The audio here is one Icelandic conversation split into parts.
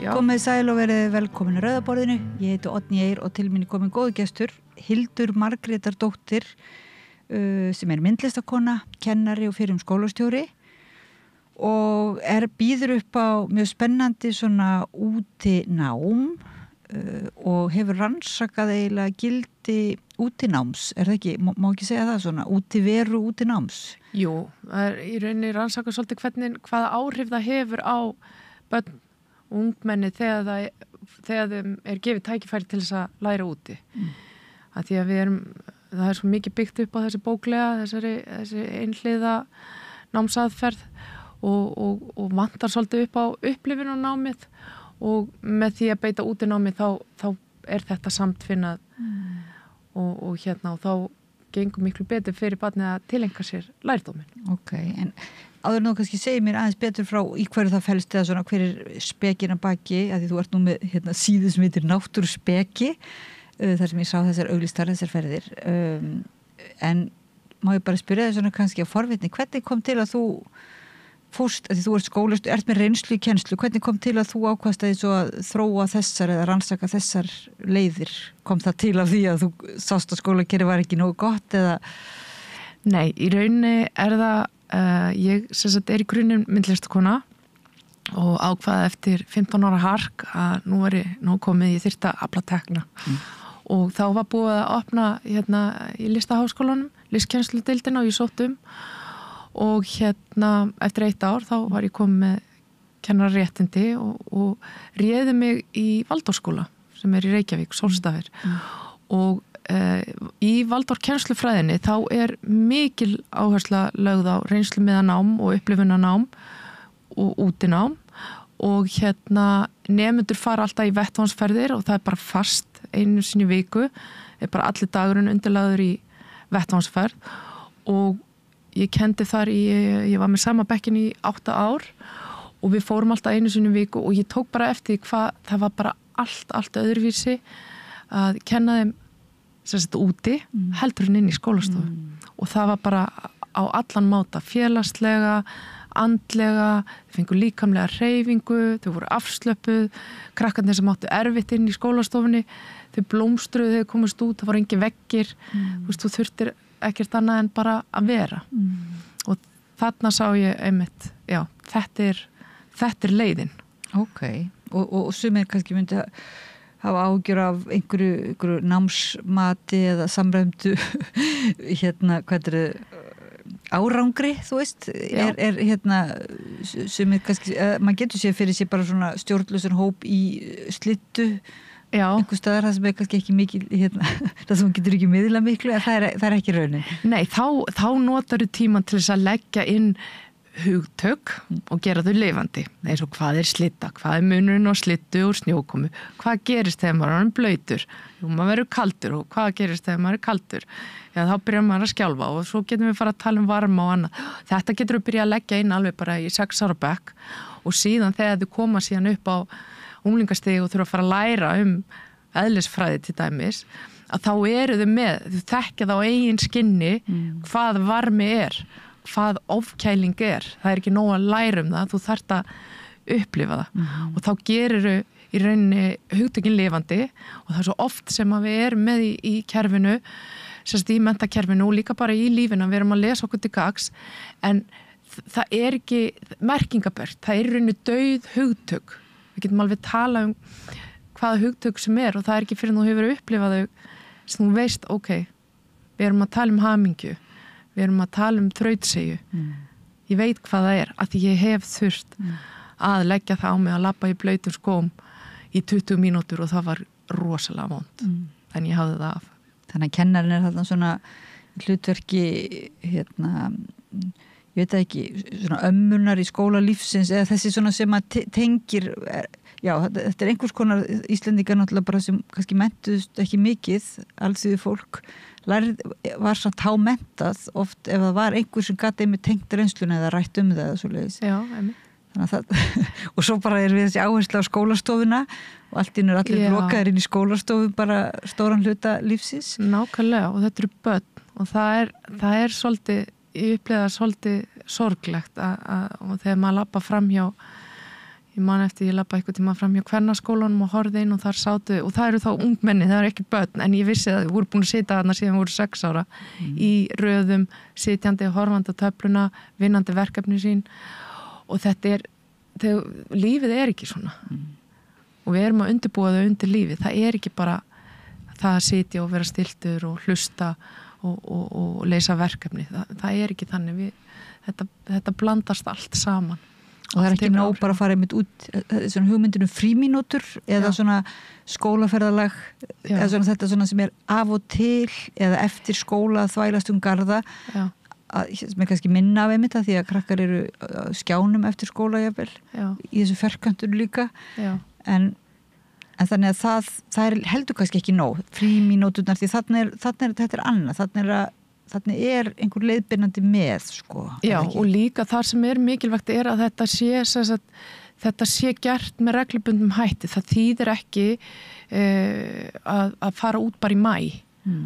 Komið sæl og verið velkomin Rauðaborðinu. Ég heiti Oddný Eir og til minni komin góðu gestur, Hildur Margrétardóttir, sem myndlistakona, kennari og fyrrum skólastjóri og býður upp á mjög spennandi svona útinám og hefur rannsakað eiginlega gildi útináms, það ekki? Má ekki segja það svona, útiveru útináms? Jú, það í rauninni rannsakað svolítið hvaða áhrif það hefur á börn og ungmenni þegar þeim gefið tækifæri til þess að læra úti. Að því að það svo mikið byggt upp á þessi bóklega, þessi einhliða námsaðferð og vantar svolítið upp á upplifun og námið og með því að beita útinámi þá þetta samtfinnað og þá gengur miklu betur fyrir barnið að tileinka sér lærdóminn. Ok, en áður nú kannski segir mér aðeins betur frá í hverju það felst eða svona hver spekina baki, að því þú ert nú með síðu sem heitir náttúruspeki, þar sem ég sá þessar auglýstar, þessar ferðir, en má ég bara spyrja þig svona kannski á forvitni, hvernig kom til að þú fórst, að því þú ert með reynslu í kennslu, hvernig kom til að þú ákvaðst að þróa þessar eða rannsaka þessar leiðir? Kom það til af því að þú sást að skólakerfi var ekki nógu gott eða? Nei, í rauninni það, ég sem sagt í grunninn myndlistakona og ákvaði eftir 15 ára hark að nú komið ég þyrfti að afla tekna. Og þá var búið að opna í listaháskólanum, listkennsludeildina og ég sótt og eftir 1 ár þá var ég komið með kennararéttindi og réði mig í Valdorfsskóla sem í Reykjavík, Sólstafir og í Valdorf-kennslufræðinni þá mikil áhersla lögð á reynslumiðanám og upplifunarnám og útinám og nemendur fara alltaf í vettvangsferðir og það bara fast einu sinni í viku, bara allir dagurinn undirlagður í vettvangsferð og ég kendi þar ég var með sama bekkin í 8 ár og við fórum alltaf einu sinni í viku og ég tók bara eftir hvað það var bara allt öðruvísi að kenna þeim úti heldur en inn í skólastofu og það var bara á allan máta, félagslega, andlega, þau fengu líkamlega hreyfingu, þau voru afslöppuð, krakkarnir sem áttu erfitt inn í skólastofunni, þau blómstruðu, þau komast út, það voru engin veggir, þú þurftir ekkert annað en bara að vera og þarna sá ég einmitt, já, þetta er leiðin. Ok, og sumir kannski myndi hafa ágjör af einhverju námsmati eða samræmdu árangri, þú veist, sumir kannski, maður getur sér fyrir sér bara svona stjórnlausan hóp í slittu einhver staðar, það sem kannski ekki mikil það sem getur ekki miðla miklu en það er ekki raunin. Nei, þá notarðu tímann til þess að leggja inn hugtök og gera þau lifandi, eins og hvað slitta, hvað munurinn á slittu og snjókomu, hvað gerist þegar maður er blautur, maður verður kaldur og hvað gerist þegar maður er kaldur, þá byrjar maður að skjálfa og svo getum við fara að tala varma og annað. Þetta getur við byrja að leggja inn alveg bara í 6 ára bekk og síðan þegar þau koma síðan upp á unglingastigi og þurfa að fara að læra eðlisfræði til dæmis, að þá eru þau þau þekkja það á eigin skinni hvað varmi hvað ofkæling það ekki nóg að læra það, þú þarft að upplifa það og þá gerir í rauninni hugtökin lifandi og það svo oft sem að við erum með í kerfinu, í menntakerfinu og líka bara í lífinu, við erum að lesa okkur til gagns en það ekki merkingabert, það í rauninni dauð hugtök. Við getum alveg tala hvaða hugtök sem og það ekki fyrir þú hefur upplifað þau sem þú veist, ok, við erum að tala hamingju, við erum að tala þrautsegju. Ég veit hvað það að því ég hef þurft að leggja það á mig að labba í blautum skóm í 20 mínútur og það var rosalega vont. En ég hafði það af. Þannig að kennarinn þarna svona hlutverki ég veit ekki, svona ömmunar í skóla lífsins eða þessi svona sem að tengir, þetta einhvers konar Íslendingar náttúrulega bara sem kannski mentuðust ekki mikið, alþýðu fólk var samt hámentað oft ef það var einhver sem gat einmitt tengt reynsluna eða rætt það eða svoleiðis. Já, einmitt. Og svo bara við þessi áherslu á skólastofuna og allt inn allir lokaðir inn í skólastofu bara stóran hluta lífsins. Nákvæmlega, og þetta eru börn og það er svolítið, ég upplega svolítið sorglegt og þegar maður labba fram hjá ég man eftir ég labba eitthvað tíma fram hjá Kvennaskólanum og horfði inn og þar sátu, og það eru þá ungmenni, það eru ekki börn, en ég vissi að þau voru búin að sitja þarna síðan voru 6 ára í röðum, sitjandi, horfandi á töfluna, vinnandi verkefni sín, og þetta lífið ekki svona og við erum að undirbúa þau undir lífið, það ekki bara það að sitja og vera stiltur og hlusta og leysa verkefni, það ekki þannig þetta blandast allt saman og það ekki nóg bara að fara einmitt út svona hugmyndinu frímínútur eða svona skólaferðalag eða svona þetta svona sem af og til eða eftir skóla þvælast garða sem kannski minna af einmitt því að krakkar eru skjánum eftir skóla jafnvel í þessu ferkantun líka en þannig að það heldur kannski ekki nóg frímínúturnar því þetta annað þannig einhver leiðbeinandi með sko. Já og líka þar sem mikilvægt að þetta sé gert með reglubundum hætti, það þýðir ekki að fara út bara í maí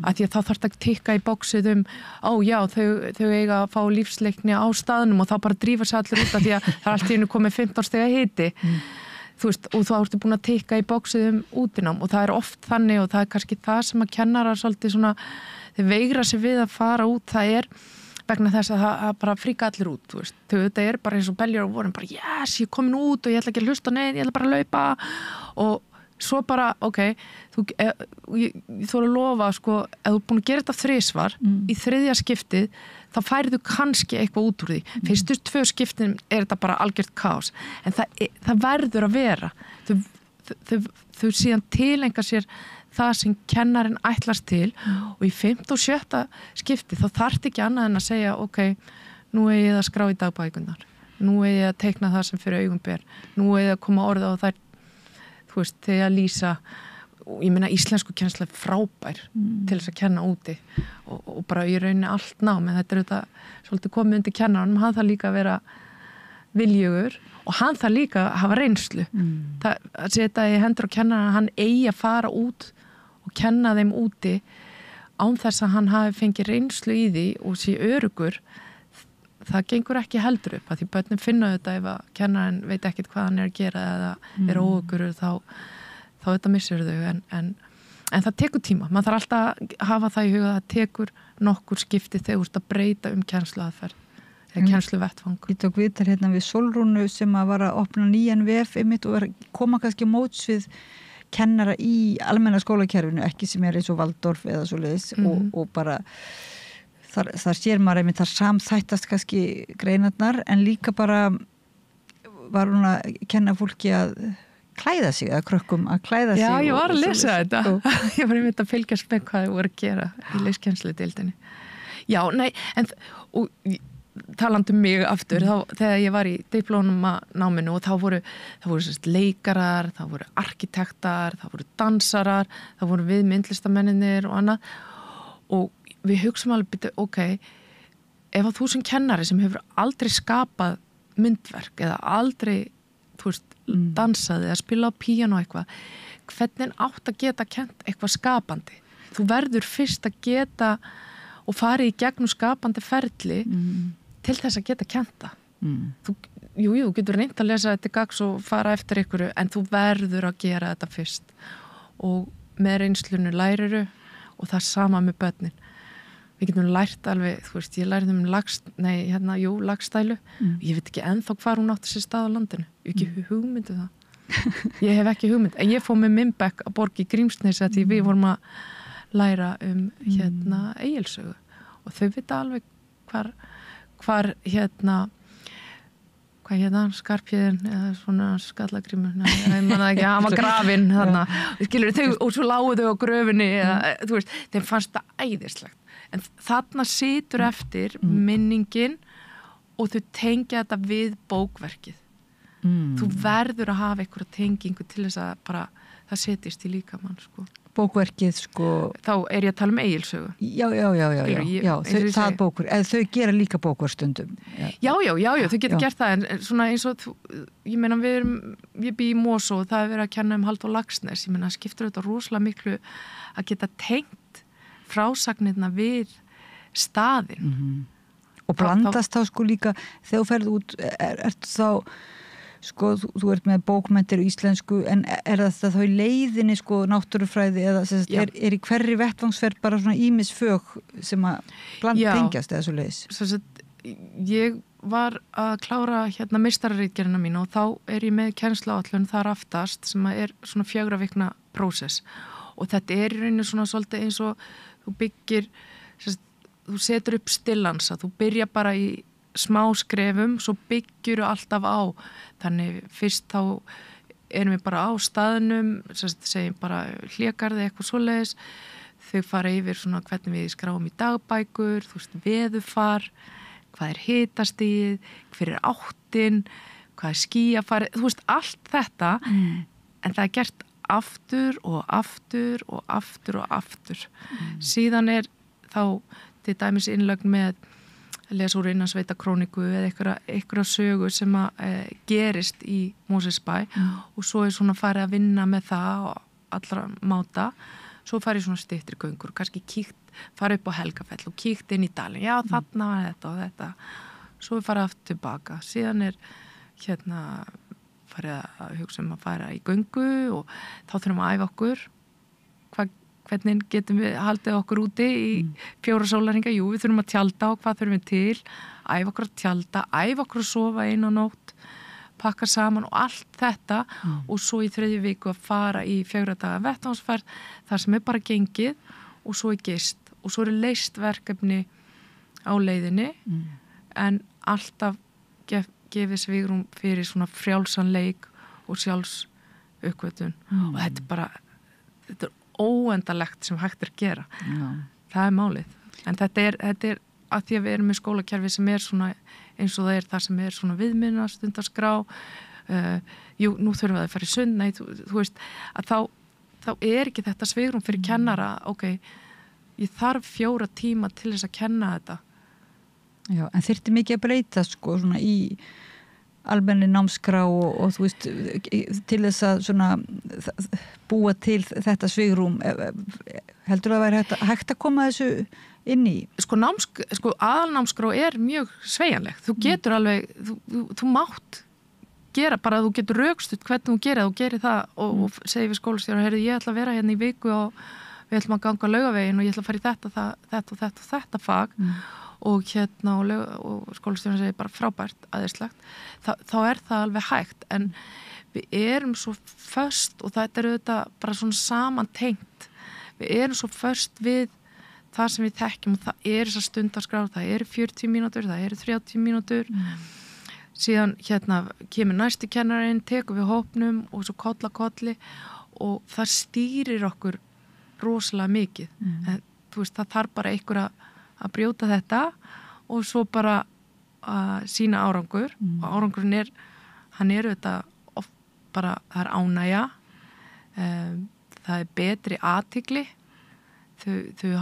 af því að þá þarf það að tikka í bóksið þau eiga að fá lífsleikni á staðnum og þá bara drífa sig allir út af því að það allt í einu komið 15 stiga hiti þú veist, og þá ertu búin að tikka í bóksið útinám og það oft þannig og það kannski það sem að kennarar svolítið svona þeir veigra sig við að fara út, það vegna þess að það bara fríka allir út, þú veist, þetta bara eins og beljur á vorin, bara yes, ég komin út og ég ætla ekki að hlusta neinn, ég ætla bara að laupa og svo bara, ég þóra að lofa, sko, ef þú er búin að gera þetta 3 svar, í 3. skiptið, þá færðu kannski eitthvað út úr því. Fyrstu 2 skiptin þetta bara algjört kaos, en það verður að vera. Þau síðan tilenga sér það sem kennarinn ætlast til og í 5. og 7. skipti þá þarf ekki annað en að segja nú ég að skrá í dagbækurnar, nú ég að teikna það sem fyrir augum ber, nú ég að koma orða og þær þú veist, þegar að lýsa ég meina íslensku kennsla frábær til þess að kenna úti og bara í rauninni allt nám en þetta þetta svolítið komið undir kennaranum, hann þarf líka að vera viljugur og hann þarf líka að hafa reynslu að setja í hendur á kennaran hann eigi að fara út og kenna þeim úti án þess að hann hafi fengið reynslu í því og sé öruggur það gengur ekki heldur upp að því börnum finna þetta ef að kennarinn veit ekkert hvað hann að gera eða óöruggur þá þetta missir þau en það tekur tíma, maður þarf alltaf að hafa það í huga að það tekur nokkur skipti þegar þú ert að breyta kennsluaðferð eða kennsluvettfang. Ég tók viðtal hérna við Sólrúnu sem að var að opna nýjan VF einmitt og koma kannski móts við kennara í almenna skólakerfinu, ekki sem eins og Waldorf eða svoleiðis og bara þar sér maður einmitt þar samþættast kannski greinarnar en líka bara var hún að kenna fólki að klæða sig, eða krökkum að klæða sig. Já, ég var að lesa þetta. Ég var einmitt að fylgjast með hvað þau voru að gera í leikkennsludeildinni. Já, nei, og talandi mig aftur, þegar ég var í diplómanáminu og þá voru leikarar, þá voru arkitektar, þá voru dansarar, þá voru við myndlistamenninir og annað og við hugsaum alveg ef að þú sem kennari sem hefur aldrei skapað myndverk eða aldrei, þú veist, dansað eða spila á píanó eitthvað, hvernig átt að geta kennt eitthvað skapandi? Þú verður fyrst að geta og farið í gegnum skapandi ferli til þess að geta kenta. Þú getur reynt að lesa þetta gags og fara eftir ykkur en þú verður að gera þetta fyrst og með reynslunu læriru og það sama með börnin. Við getum lært alveg, þú veist, ég lærði lagstælu. Ég veit ekki ennþá hvar hún átti sér stað á landinu. Ég hef ekki hugmyndu það. Ég hef ekki hugmynd. En ég fór með Mimbekk að borga í Grímsnesi því við vorum að læra Egilssögu. Og þau vita alveg hvar hvað Skarphéðin eða svona Skallagrímur, ég man það ekki, hann var grafinn þarna. Skilur þau og svo lágu þau á gröfinni þú veist, þeim fannst það æðislegt. En þarna situr eftir minningin og þau tengja þetta við bókverkið. Þú verður að hafa einhverja tengingu til þess að bara það setjist í líkamann, sko. Bókverkið, sko. Þá ég að tala Egilssögu. Já, það bókur, eða þau gera líka bókverk stundum. Já, þau geta gert það, en svona eins og, ég meina ég bý í Mosó og það verið að kenna Halldór Laxness, ég meina skiptur þetta rosalega miklu að geta tengt frásagnirna við staðinn. Og blandast þá sko líka, þegar þú ferð út, ertu þá sko, þú ert með bókmenntir íslensku, en þetta þá í leiðinni sko náttúrufræði eða er í hverri vettvangsferð bara svona ýmis fög sem að tengjast eða svo leiðis? Ég var að klára meistararitgerðina mín og þá er ég með kennsluáætlun þar aftast sem er svona 4 vikna prósess og þetta er í rauninu svona svolítið eins og þú byggir, þú setur upp stillansa, þú byrja bara í smá skrefum, svo byggjur alltaf á, þannig fyrst þá erum við bara á staðnum, segjum bara hlégarði eitthvað svoleiðis, þau fara yfir svona hvernig við skráum í dagbækur, þú veist, veðurfar, hvað er hitastigið, hver er áttin, hvað er skýjafarið, þú veist, allt þetta, en það er gert aftur og aftur og aftur og aftur. Síðan er þá til dæmis innlögn með lesa úr innansveita króniku eða einhverja sögu sem að gerist í Mosfellsbæ og svo er svona farið að vinna með það og allra máta. Svo farið svona styttri göngur, kannski farið upp á Helgafell og kíkt inn í dalinn. Já, þarna var þetta og þetta. Svo er farið aftur tilbaka. Síðan er farið að hugsa að fara í göngu og þá þurfum að æfa okkur. Hvernig getum við haldið okkur úti í 4 sólarhringa? Jú, við þurfum að tjalda og hvað þurfum við til? Æfa okkur að tjalda, æfa okkur að sofa eina nótt, pakka saman og allt þetta og svo í 3. viku að fara í 4 daga vettvangsferð þar sem er bara gengið og svo er gist og svo eru leyst verkefni á leiðinni en alltaf gefið svigrúm fyrir svona frjálsan leik og sjálfsuppgötvun og þetta er óendalegt sem hægt er að gera. Það er málið. En þetta er að því að við erum með skólakerfi sem er svona eins og það sem er svona viðminna stundaskrá jú, nú þurfum við að fara í sund, nei, þú veist að þá er ekki þetta svigrúm fyrir kennara, ok, ég þarf 4 tíma til þess að kenna þetta. Já, en þyrfti mikið að breyta sko svona í almenni námskrá og þú veist til þess að svona búa til þetta svigrúm, heldur það að væri hægt að koma þessu inn í? Sko aðalnámskrá er mjög sveigjanleg. Þú getur alveg, þú mátt gera bara, þú getur rökstutt hvernig þú gerir það og segir við skólastjóra, heyrðu, ég ætla að vera hérna í viku og við ætlum að ganga Laugaveginn og ég ætla að fara í þetta fag og og skólastjóra segir bara frábært, aðeinslegt. Þá er það alveg hægt, en við erum svo föst og þetta er auðvitað bara svona samantengt. Við erum svo föst við það sem við þekkjum og það er þessar stundarskrár, það eru 40 mínútur, það eru 30 mínútur. Síðan kemur næsti kennarinn, tekur við hópnum og svo kolli og það stýrir okkur rosalega mikið. En, þú veist, það þarf bara einhver að brjóta þetta og svo bara að sýna árangur og árangurinn hann er auðvitað oft bara, það er ánægja, það er betri athygli, þau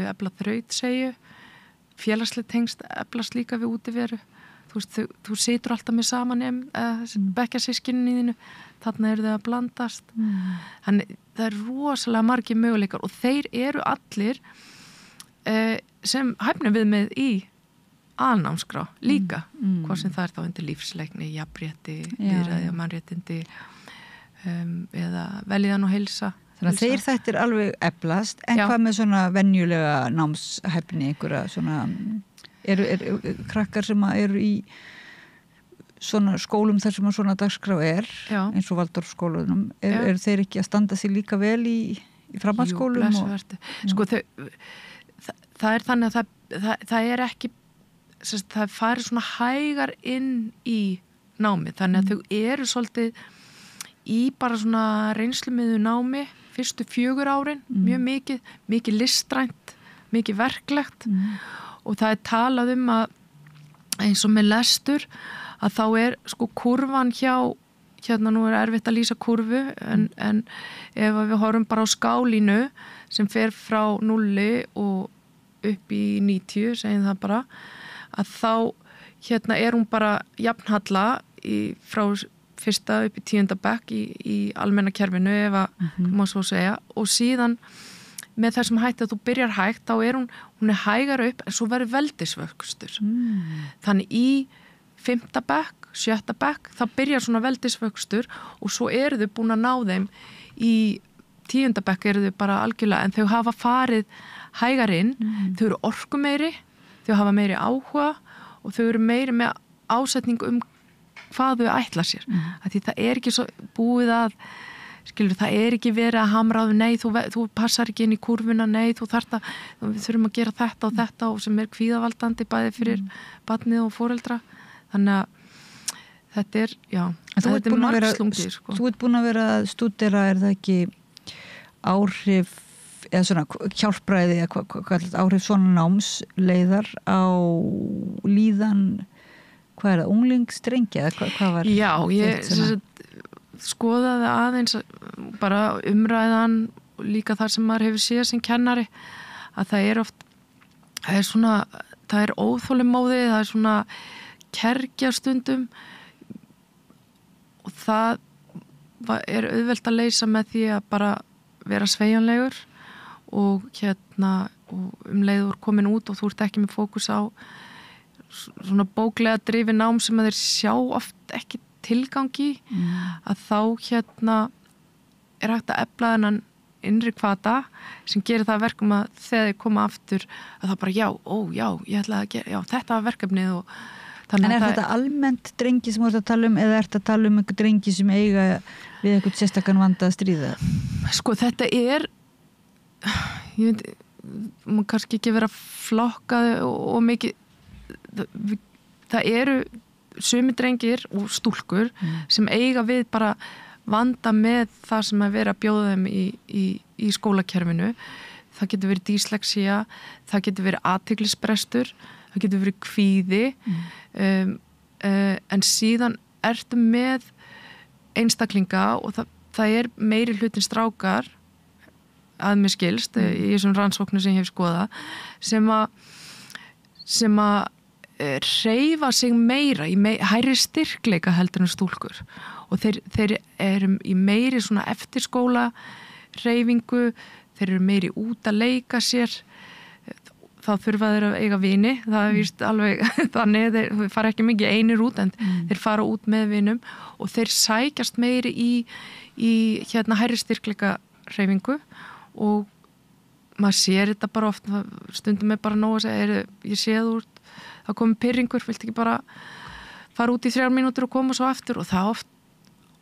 efla þrautsegju, félagslega tengst eflast líka við útiveru. Þú veist, þú situr alltaf með saman bekkjarsystkinin í þínu, þarna eru þau að blandast. Þannig það er rosalega margir möguleikar og þeir eru allir sem hæfnum við með í aðalnámskrá líka, hvað sem það er þá undir lífsleikni, jafnrétti, lýðræði og mannréttindi eða velíðan og heilsa. Þannig að þeir þetta er alveg eflast, en hvað með svona venjulega námshæfni, einhverja svona, eru krakkar sem eru í svona skólum þar sem svona dagskrá eins og Valdorfskólanum, eru þeir ekki að standa sig líka vel í framhaldsskólum? Jú, blessuvertu. Sko það er þannig að það er ekki, það farið svona hægar inn í námið, þannig að þau eru svolítið í bara svona reynslumiðu námi fyrstu 4 árin, mjög mikið listrænt, mikið verklegt og það er talað að eins og með lestur að þá er sko kurvan nú er erfitt að lýsa kurvu en ef við horfum bara á skálínu sem fer frá 0 og upp í 90, segjum það bara, að þá er hún bara jafnhalla frá 1. upp í 10. bekk í almenna kerfinu ef að má svo segja og síðan með þessum hætti að þú byrjar hægt þá er hún er hægar upp en svo verður veldisvöxtur þannig í 5. bekk, 7. bekk, þá byrjar svona veldisvöxtur og svo eru þau búin að ná þeim í 10. bekk eru þau bara algjörlega, en þau hafa farið hægar inn, þau eru orkumeiri, þau hafa meiri áhuga og þau eru meiri með ásetning hvað þau ætla sér. Því það ekki svo búið að, skilur, það ekki verið að hamra á nei, þú passar ekki inn í kúrfuna, nei, við þurfum að gera þetta og þetta og sem kvíðavaldandi bæði fyrir barnið og foreldra. Þannig að þetta já, þetta margslungið, sko. Þú ert búin að vera að stúdera, það ekki áhrif, eða svona hjálpræði, áhrif svona námsleiðar á líðan, hvað það, unglingsdrengi, eða hvað var? Já, ég skoðaði aðeins bara umræðan líka þar sem maður hefur séð sem kennari, að það oft, það óþolinmóði, það svona kergja stundum og það auðvelt að leysa með því að bara vera sveigjanlegur og og leiður komin út og þú ert ekki með fókus á svona bóklega drifin nám sem að þeir sjá oft ekki tilgangi að þá hægt að efla þennan innri hvata sem gerir það verkum að þegar þeir koma aftur að það bara ég ætla að gera, þetta var verkefnið og En þetta almennt drengi sem þú ert að tala um eða ert að tala um einhver drengi sem eiga við einhvern sérstakann vanda að stríða? Sko þetta ég veit, maður kannski ekki vera flokkað og mikið það eru sumi drengir og stúlkur sem eiga við bara vanda með það sem að vera að bjóða þeim í skólakerfinu. Það getur verið dyslexía, það getur verið athyglisbrestur, það getur verið kvíði en síðan ertu með einstaklinga og það meiri hlutin strákar að mér skilst í þessum rannsóknum sem ég hef skoðað sem að hreyfa sig meira í hærri styrkleika heldur en stúlkur og þeir eru í meiri svona eftirskóla hreyfingu, þeir eru meiri út að leika sér þá þurfa þeir að eiga vini, það víst alveg þannig, þeir fara ekki mikið einir út en þeir fara út með vinum og þeir sækjast meiri í hærri styrkleika hreyfingu og maður sér þetta bara oft, stundum bara nóg að segja, ég sé það komið pirringur, vilt ekki bara fara út í 3 mínútur og koma svo aftur og það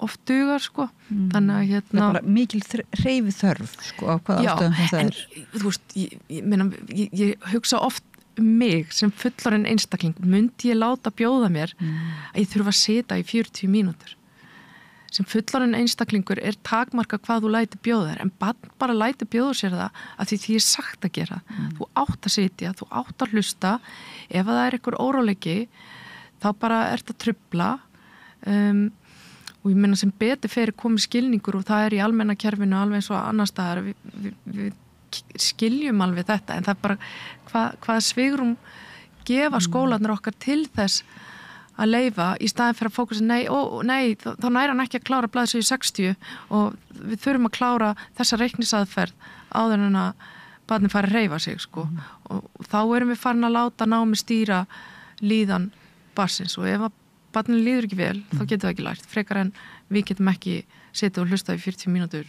oft dugar sko þannig að það er bara mikil hreyfi þörf sko á hvað ástöðum það en þú veist, ég hugsa oft mig sem fullorðinn einstakling myndi ég láta bjóða mér að ég þurfa að sita í 40 mínútur sem fullorðinn einstaklingur takmarka hvað þú læti bjóða þér en bara læti bjóða sér það að því ég sagt að gera þú átt að sitja, þú átt að hlusta ef það einhver óróleiki þá bara ert að trufla og ég meina sem betur fyrir komið skilningur og það í almenna kerfinu alveg eins og annar staðar við skiljum alveg þetta en það bara hvað svigrum gefa skólarnir okkar til þess að leyfa í staðin fyrir að fókusa nei, þá næra hann ekki að klára blaðsíðu 60 og við þurfum að klára þessa reiknisaðferð áður en að barnið fari að hreyfa sig sko og þá erum við farin að láta námi stýra líðan barnsins og ef að barninu líður ekki vel, þá getur það ekki lært frekar en við getum ekki setja og hlusta í 40 mínútur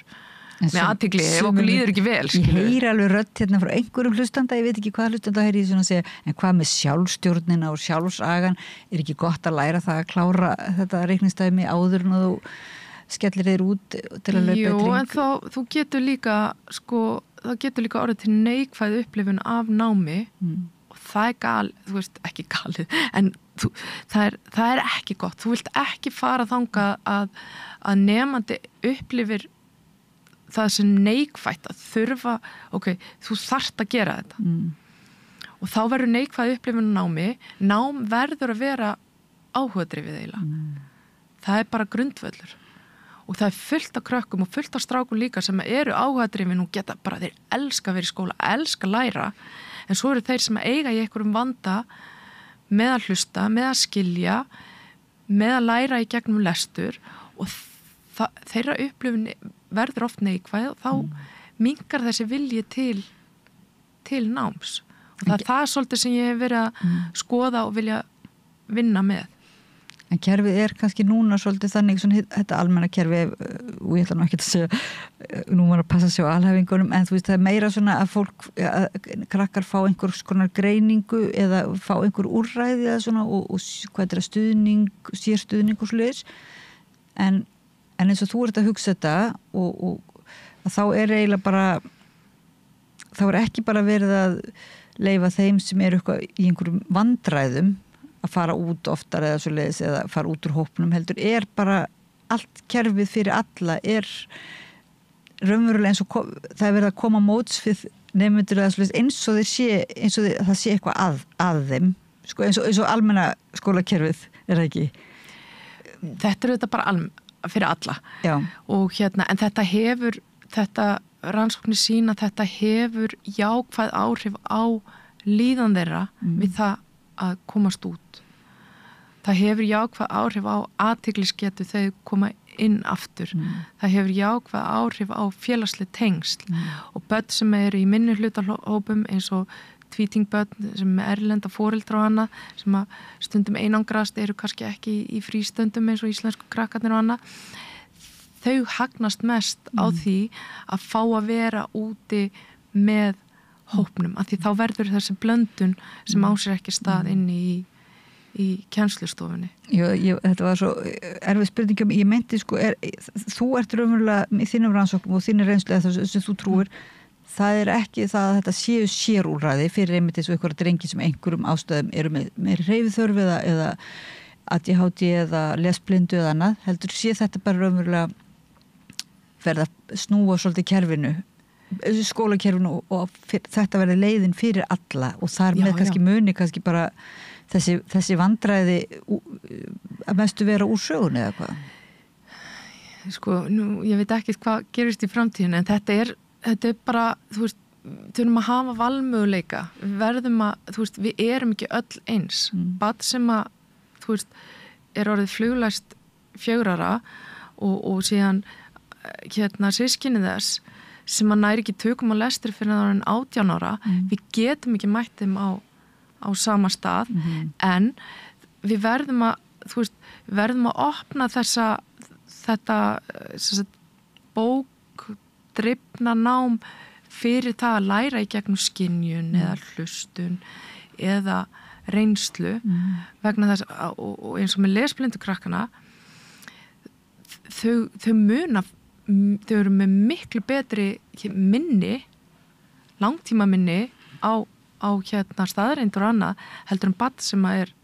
með athygli ef okkur líður ekki vel ég heyri alveg rödd hérna frá einhverjum hlustanda ég veit ekki hvað hlustanda heyri svona að segja en hvað með sjálfstjórnina og sjálfsagan ekki gott að læra það að klára þetta reiknistæmi áður en þú skellir þeir út til að laupa í kring en þú getur líka sko, það getur líka orðið til neikvæð upplifun af námi og það þú veist, ekki galið en það ekki gott þú vilt ekki fara þangað að nemandi upplifir það sem neikvætt að þurfa þú þarft að gera þetta og þá verður neikvæð upplifun nám verður að vera áhugadrifið eiginlega það bara grundvöllur og það fullt af krökkum og fullt af strákum líka sem eru áhugadrifin og geta bara þeir elska að vera í skóla, elska að læra en svo eru þeir sem eiga í einhverjum vanda með að hlusta, með að skilja með að læra í gegnum lestur og þeirra upplifun verður oft neikvæð og þá minnkar þessi vilji til náms og það svolítið sem ég hef verið að skoða og vilja vinna með En kerfið kannski núna svolítið þannig svona, þetta almenna kerfi og ég ætla nú ekki að segja nú maður að passa sig á alhæfingunum en þú veist það meira svona að fólk krakkar fá einhvers konar greiningu eða fá einhver úrræði eða svona og hvað stuðning, sérstuðning og svoleiðis en eins og þú ert að hugsa þetta og þá eiginlega bara þá ekki bara verið að leyfa þeim sem eitthvað í einhverjum vandræðum að fara út oftar eða svoleiðis eða fara út úr hópnum heldur bara allt kerfið fyrir alla raunverulega eins og það verið að koma móts við nemendur eða svoleiðis eins og það sé eitthvað að þeim sko, eins og almenna skólakerfið það ekki? Þetta þetta bara fyrir alla Já. Og en þetta rannsóknir sýna þetta hefur jákvæð áhrif á líðan þeirra við það að komast út. Það hefur jákvæð áhrif á athyglisgetu þegar þau koma inn aftur. Það hefur jákvæð áhrif á félagsleg tengsl og börn sem eru í minnihlutahópum eins og tvítingbörn sem erlenda foreldra og annað sem að stundum einangrast eru kannski ekki í frístöndum eins og íslensku krakkarnir og annað. Þau hagnast mest á því að fá að vera úti með hópnum, af því þá verður þessi blöndun sem á sér ekki stað inni í kennslustofunni. Þetta var svo erfið spurningum, ég meinti sko, þú ert raunverulega í þínum rannsóknum og þínir reynslu eða það sem þú trúir, það ekki það að þetta séu sérúrræði fyrir einmitt eins og einhverja drengi sem einhverjum ástæðum eru með hreyfiþörf eða ADHD eða lesblindu eða annað, heldur sé þetta bara raunverulega verða snúa svolítið kerfinu skólakerfinu og þetta verði leiðin fyrir alla og þar með kannski muni kannski bara þessi vandræði að mestu vera úr sögunni eða hvað? Sko, ég veit ekki hvað gerist í framtíðinu en þetta er bara, þú veist, þurfum að hafa valmöguleika. Við verðum að, þú veist, við erum ekki öll eins. Barn sem að, þú veist, orðið fluglæst 4 ára og síðan systkini þess sem að næri ekki tökum á lestri fyrir það en 18 ára, við getum ekki mætt þeim á sama stað en við verðum að, þú veist, við verðum að opna þetta bókdrifna nám fyrir það að læra í gegnum skynjun eða hlustun eða reynslu vegna þess og eins og með lesblindu krakkana þau muna þau eru með miklu betri minni langtíma minni á staðreindur og annað heldur barn sem að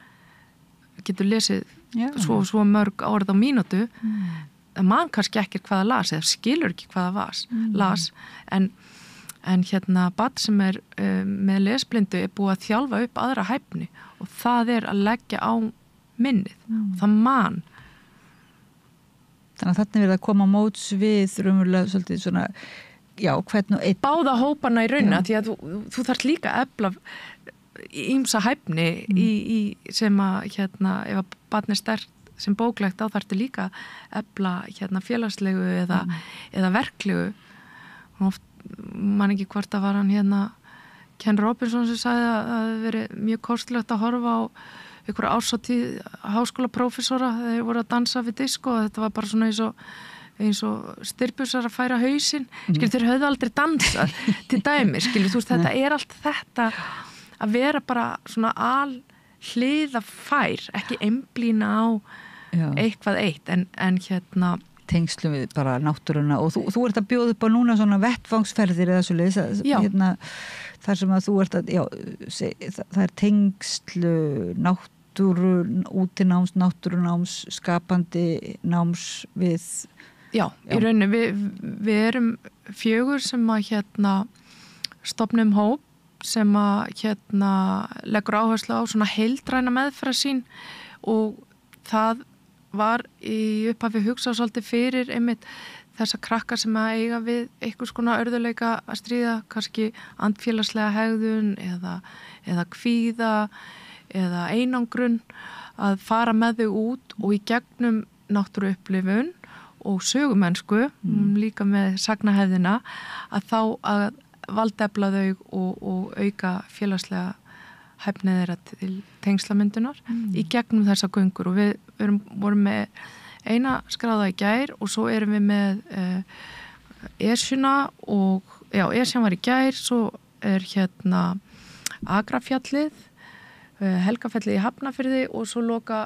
getur lesið svo mörg orð á mínútu man kannski ekki hvað það las eða skilur ekki hvað það las en barn sem með lesblindu búið að þjálfa upp aðra hæfni og það að leggja á minnið og það man. Þannig að þarna verið að koma móts við raunverulega svolítið svona hvernig báða hópana í raunina því að þú þarft líka að efla ýmsa hæfni í sem að ef að barn sterkt sem bóklegt þá þarftu líka að efla félagslegu eða verklegu og oft man ekki hvort að var hann Ken Robinson sem sagði að það verið mjög kostlegt að horfa á einhverja árshátíð háskólaprófessora þegar þeir voru að dansa við disko og þetta var bara svona eins og styrbusar að færa hausinn þeir höfðu aldrei dansað til dæmis þú veist þetta allt þetta að vera bara svona alhliða fær ekki einblína á eitthvað eitt en tengslum við bara náttúruna og þú ert að bjóða upp á núna svona vettvangsferðir eða svoleiðis þar sem að þú ert að það tengslu náttúru, útináms, náttúrunáms skapandi náms við í rauninni við erum 4 sem að stofnum hóp sem að leggur áherslu á svona heildræna meðferðarsýn og það var í upphafi hugsað svolítið fyrir einmitt þessa krakkar sem að eiga við einhvers konar örðuleika að stríða, kannski andfélagslega hegðun eða kvíða eða einangrun að fara með þau út og í gegnum náttúruupplifun og sögumennsku líka með sagnahefðina að þá að valdefla þau og auka félagslega hæfni þeirra til tengslamyndunar í gegnum þessa göngur og við vorum með eina skráða í gær og svo erum við með Esjuna og Esjan var í gær, svo Akrafjallið, Helgafellið í Hafnarfirði og svo loka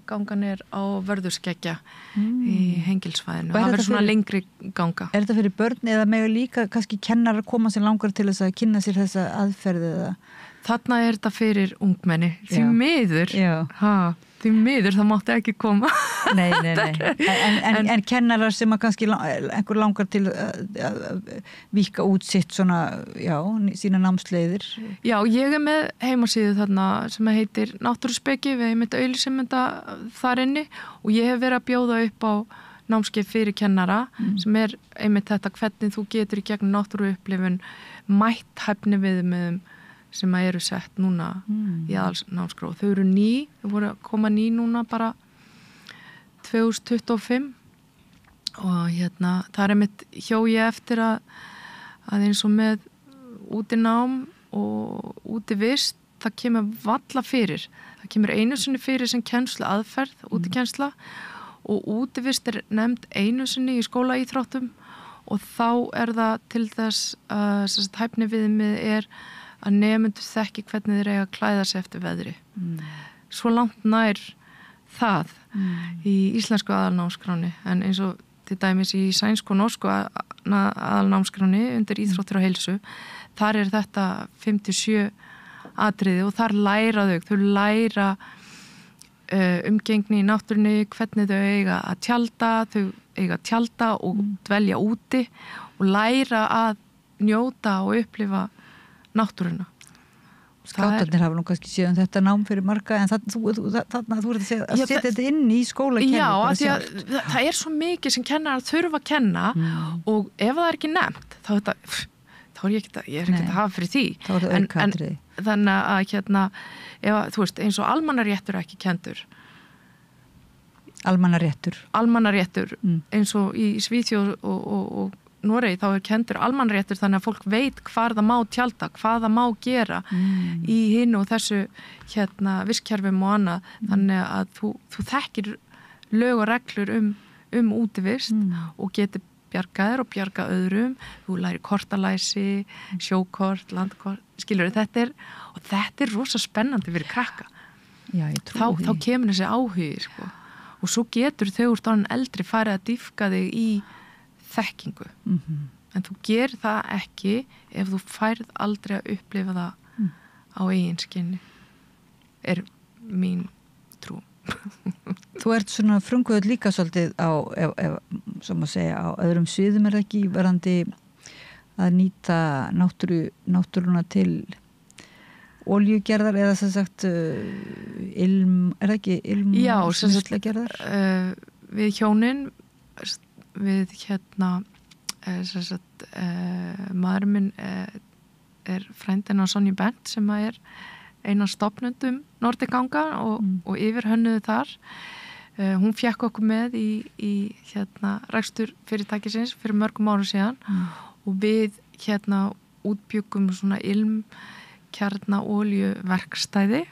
gangan á Vörðurskeggja í Hengilsvæðinu. Það verður svona lengri ganga. Er þetta fyrir börn eða mega líka kannski kennarar koma sér langar til þess að kynna sér þessa aðferði eða? Þarna er þetta fyrir ungmenni. Því miður, það mátti ekki koma. Nei. En kennarar sem að kannski einhver langar til að víkka út sitt svona, sína námsleiðir. Já, ég er með heimasíðu þarna sem heitir Náttúruspeki, við hefum þetta auglýsingamynda þar inni og ég hef verið að bjóða upp á námskeið fyrir kennara sem er einmitt þetta hvernig þú getur í gegnum náttúruupplifun mætt hæfni viðmiðum sem eru sett núna í aðalnámskrá. Þau eru þau voru að koma núna bara 2025 og það er mitt hjói eftir að eins og með útinám og útivist, það kemur valla fyrir. Það kemur einu sinni fyrir sem kennslu aðferð, útikensla og útivist er nefnd einu sinni í skólaíþróttum og þá er það til þess að hæfni viðmið er að nemendur þekki hvernig þeir eiga að klæða sig eftir veðri. Svo langt nær það í íslensku aðalnámskráni en eins og til dæmis í sænsku og norsku aðalnámskráni undir íþróttir og heilsu, þar er þetta 57 atriði og þar læra þau læra umgengni í náttúrunni, hvernig þau eiga að tjalda og dvelja úti og læra að njóta og upplifa náttúruna. Skátarnir hafa nú kannski séð þetta nám fyrir marga en þú ert að setja þetta inn í skólakerfið. Já, það er svo mikið sem kennarar þurfa að kenna og ef það er ekki nefnt þá er ég ekki að hafa fyrir því. Þá er það aukatriði. Þannig að þú veist, eins og almannaréttur er ekki kendur. Almannaréttur eins og í Svíþjóð og Noregi þá er kendur almannaréttur þannig að fólk veit hvar það má tjalda, hvað það má gera í hinu og þessu vistkerfum og annað þannig að þú þekkir lög og reglur útivist og getur bjargaðir og bjarga öðrum, þú læri kortalæsi, sjókort, landkort, skilur þetta er rosa spennandi fyrir krakka. Já, ég trúi því. Þá kemur þessi áhugi, sko. Og svo getur þau úr orðin eldri farið að dýfka þig í þekkingu. En þú gerir það ekki ef þú færð aldrei að upplifa það á eigin skinni. Er mín trú. Þú ert svona frumkvöður líka svolítið sem að segja, á öðrum sviðum er það ekki varandi að nýta náttúruna til oljugerðar eða sem sagt er það ekki gerðar? Við hjónin við maðurinn minn er frændin á Sonju Bent sem er eina stofnundum Nordiganga og yfirhönnuðu þar. Hún fékk okkur með í rekstur fyrirtækisins fyrir mörgum árum síðan og við útbjuggum svona ilmkjarnaoljuverkstæði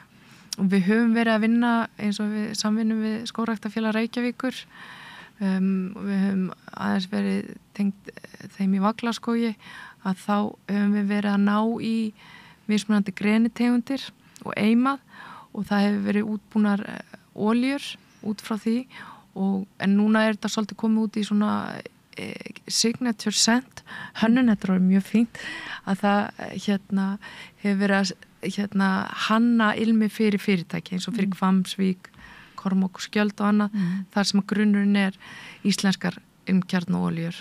og við höfum verið að vinna eins og við samvinnum við Skógræktarfélag Reykjavíkur. Við höfum aðeins verið tengt þeim í Vaglaskógi að þá höfum við verið að ná í mismunandi grenitegundir og eimað og það hefur verið útbúnar oljur út frá því en núna er þetta svolítið komið út í svona signature scent hönnun, þetta er mjög fínt að það hefur verið að hanna ilmi fyrir fyrirtæki eins og fyrir Hvammsvík, Kormák og Skjöld og annað þar sem að grunnurinn er íslenskar ilmkjarnaoljur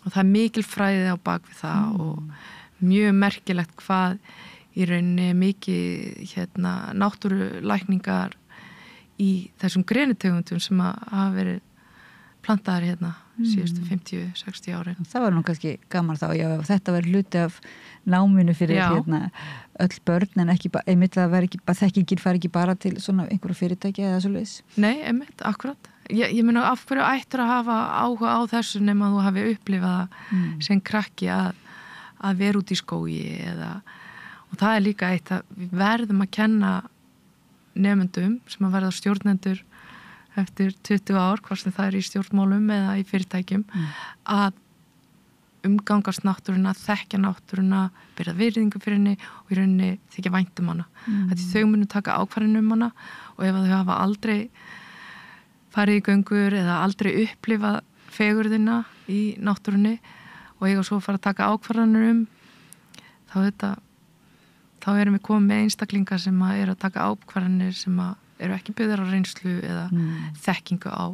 og það er mikil fræði á bak við það og mjög merkilegt hvað í rauninni mikið náttúrulækningar í þessum grenitegundum sem hafa verið plantaðar síðustu 50-60 árin. Það var nú kannski gaman þá, já, þetta var hluti af náminu fyrir öll börn en ekki einmitt það þekkingin fari ekki bara til svona einhverju fyrirtæki eða svoleiðis. Nei, einmitt, akkurat. Ég meina af hverju ættir að hafa áhuga á þessu nema þú hafi upplifað sem krakki að vera út í skógi og það líka eitt að við verðum að kenna nemendum sem að verða stjórnendur eftir 20 ár, hvort sem það í stjórnmálum eða í fyrirtækjum, að umgangast náttúruna, þekkja náttúruna, byrja virðingu fyrir henni og í rauninni þykja vænt hana. Þau munu taka ákvarðin hana og ef þau hafa aldrei farið í göngur eða aldrei upplifað fegurðina í náttúrunni og eiga svo að fara að taka ákvarðanir þá erum við komið með einstaklingar sem eru að taka ákvarðanir sem eru ekki byggðar á reynslu eða þekkingu á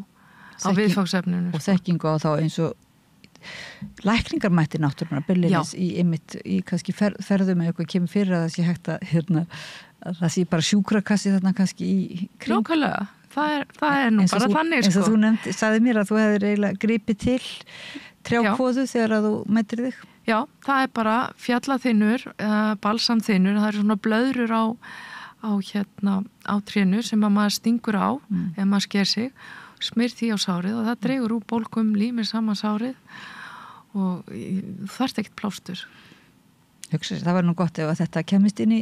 viðfangsefninu. Og þekkingu á þá eins og lækningarmætti náttúrulega byrjunis í kannski ferðum eða eitthvað kemur fyrir að það sé hægt að það sé bara sjúkrakassi þarna kannski í kring. Nákvæmlega, það er nú bara þannig eins og þú sagði mér að þú hefðir eiginlega gripið til trjákvoðu þegar að þú mættir þig. Já, það er bara fjallaþynnur, balsamþynnur, það eru svona blöðrur á trénu sem að maður stingur á ef maður sker sig, smyr því á sárið og það dregur úr bólgum, límir saman sárið og það er ekkert plástur. Hugsa, það var nú gott ef að þetta kemist inn í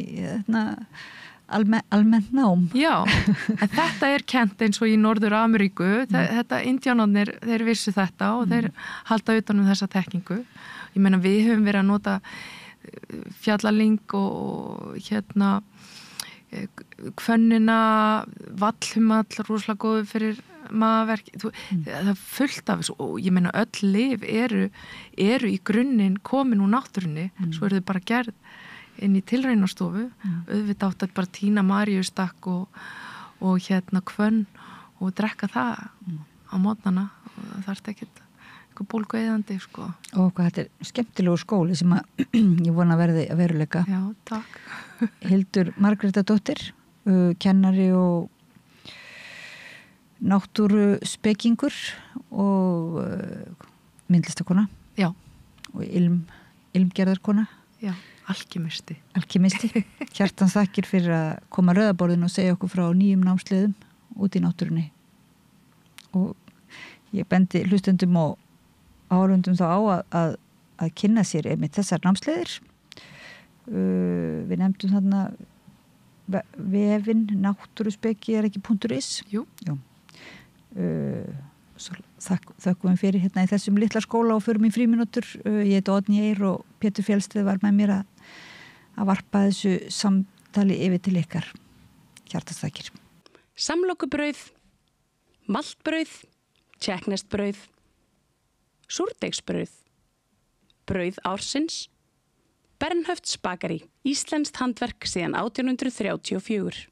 almennt nám. Já, en þetta er kennt eins og í Norður-Ameríku, þetta indjánarnir, þeir vissu þetta og þeir halda utan þessa þekkingu. Ég meina við höfum verið að nota fjallaling og hvönnina, vallhumall, rosalega góðu fyrir magaverk, það er fullt af þessu og ég meina öll lyf eru í grunninn komin úr náttúrunni, svo eru þau bara gerð inn í tilraunastofu, auðvitað átt að bara tína maríustakk og hvönn og drekka það á mótnana og það er ekkert eitthvað bólgueyðandi sko. Og hvað þetta er skemmtilegu skóli sem að ég vona verði að veruleika. Já, takk. Hildur Margrétardóttir, kennari og náttúruspekingur og myndlistakona. Já. Og ilmgerðarkona. Já, alkemisti. Hjartans þakkir fyrir að koma að rauðaborðinu og segja okkur frá nýjum námsleiðum út í náttúrunni. Og ég bendi hlustendum og áhorfendum þá á að kynna sér einmitt þessar námsleiðir. Við nefndum þarna vefinn náttúruspeki er ekki .is. Jú. Svo þökkum við fyrir hérna í þessum litla skóla og förum í frímínútur. Ég heiti Oddný Eir og Pétur Fjellsteð var með mér að varpa þessu samtali yfir til ykkar. Hjartans þakkir. Samlokubrauð, maltbrauð, tékkneskt brauð, súrdeigsbrauð, brauð ársins, Bernhöfts bakari, íslenskt handverk síðan 1834.